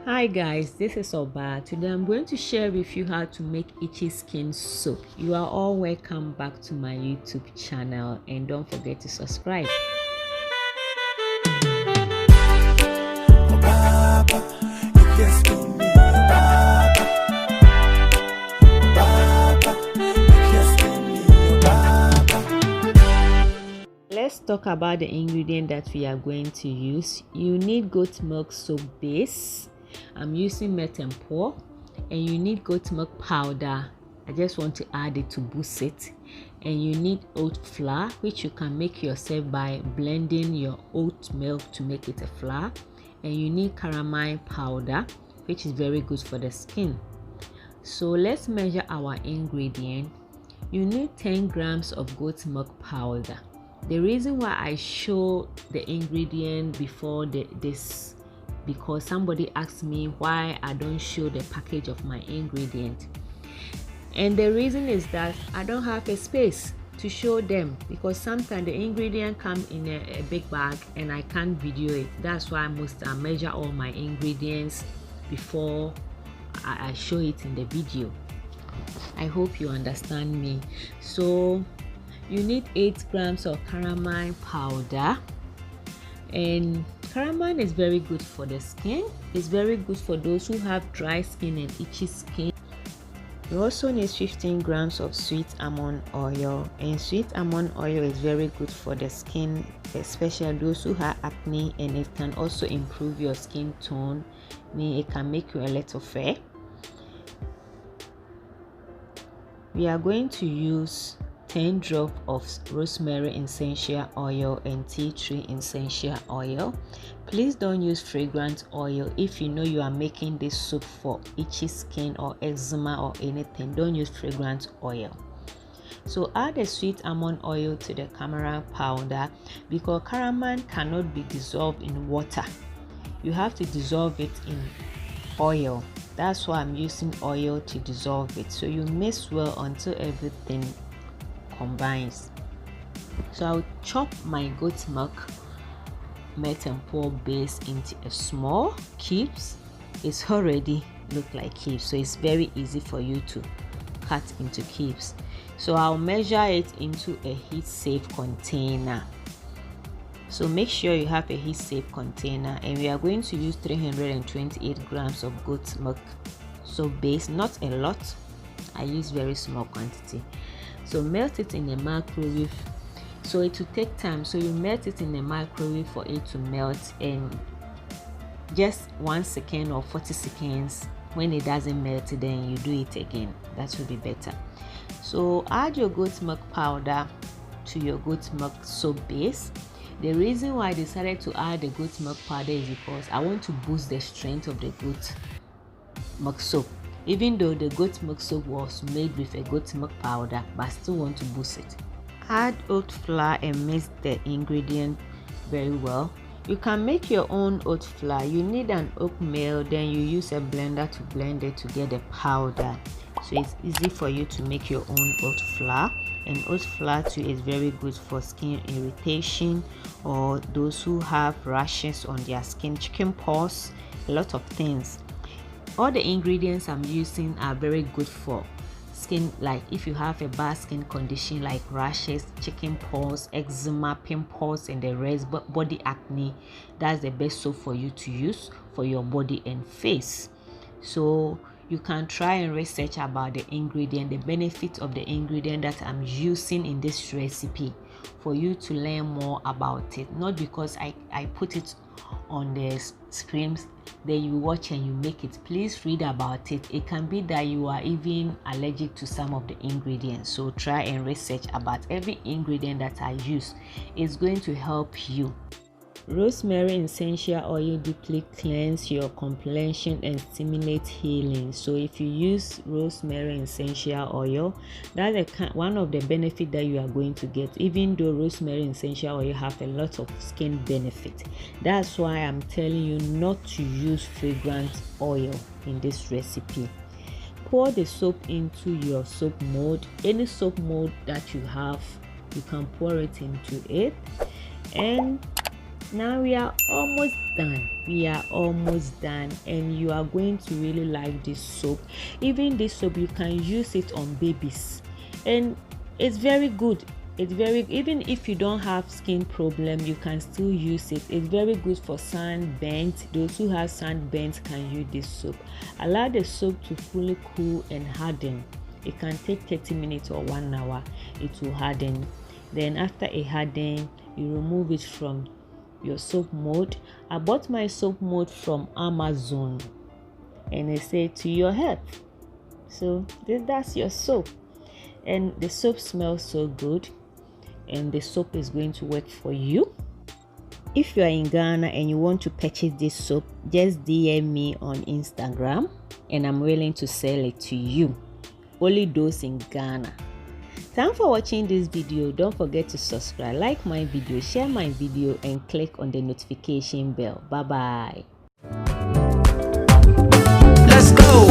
Hi guys, this is Oba. Today I'm going to share with you how to make itchy skin soap. You are all welcome back to my YouTube channel and don't forget to subscribe. Let's talk about the ingredient that we are going to use. You need goat milk soap base. I'm using melt and pour, and you need goat milk powder. I just want to add it to boost it. And you need oat flour, which you can make yourself by blending your oat milk to make it a flour. And you need calamine powder, which is very good for the skin. So let's measure our ingredient. You need 10 grams of goat milk powder. The reason why I show the ingredient before this, because somebody asked me why I don't show the package of my ingredient, and the reason is that I don't have a space to show them, because sometimes the ingredient come in a big bag and I can't video it. That's why I measure all my ingredients before I show it in the video. I hope you understand me. So you need 8 grams of calamine powder, and calamine is very good for the skin. It's very good for those who have dry skin and itchy skin. You also need 15 grams of sweet almond oil, and sweet almond oil is very good for the skin, especially those who have acne, and it can also improve your skin tone. It can make you a little fair. We are going to use 10 drops of rosemary essential oil and tea tree essential oil. Please don't use fragrant oil. If you know you are making this soap for itchy skin or eczema or anything, don't use fragrant oil. So add the sweet almond oil to the calamine powder, because calamine cannot be dissolved in water. You have to dissolve it in oil. That's why I'm using oil to dissolve it. So you mix well until everything combines. So I'll chop my goat milk melt and pour base into a small cubes. It's already look like cubes, so it's very easy for you to cut into cubes. So I'll measure it into a heat safe container. So make sure you have a heat safe container, and we are going to use 328 grams of goat milk soap base. Not a lot, I use very small quantity. So melt it in a microwave, so it will take time. So you melt it in a microwave for it to melt, and just 1 second or 40 seconds. When it doesn't melt, then you do it again. That will be better. So add your goat milk powder to your goat milk soap base. The reason why I decided to add the goat milk powder is because I want to boost the strength of the goat milk soap. Even though the goat milk soap was made with a goat milk powder, but I still want to boost it. Add oat flour and mix the ingredient very well. You can make your own oat flour. You need an oatmeal, then you use a blender to blend it to get the powder. So it's easy for you to make your own oat flour. And oat flour too is very good for skin irritation, or those who have rashes on their skin, chickenpox, a lot of things. All the ingredients I'm using are very good for skin, like if you have a bad skin condition like rashes, chickenpox, eczema, pimples, and the rest, but body acne, that's the best soap for you to use for your body and face. So you can try and research about the ingredient, the benefit of the ingredient that I'm using in this recipe, for you to learn more about it. Not because I put it on the screens, then you watch and you make it. Please read about it. It can be that you are even allergic to some of the ingredients. So try and research about every ingredient that I use. It's going to help you. Rosemary essential oil deeply cleanse your complexion and stimulate healing. So if you use rosemary essential oil, that's one of the benefits that you are going to get. Even though rosemary essential oil have a lot of skin benefit, that's why I'm telling you not to use fragrant oil in this recipe. Pour the soap into your soap mold. Any soap mold that you have, you can pour it into it, and Now we are almost done. We are almost done, and you are going to really like this soap. Even this soap, you can use it on babies, and it's very good. It's very, even if you don't have skin problem, you can still use it. It's very good for sunburnt. Those who have sunburnt can use this soap. Allow the soap to fully cool and harden. It can take 30 minutes or 1 hour. It will harden. Then after it harden, you remove it from your soap mold. I bought my soap mold from Amazon, and they say to your help. So that's your soap, and the soap smells so good, and the soap is going to work for you. If you are in Ghana and you want to purchase this soap, just DM me on Instagram, and I'm willing to sell it to you. Only those in Ghana. Thanks for watching this video. Don't forget to subscribe, like my video, share my video, and click on the notification bell. Bye bye. Let's go.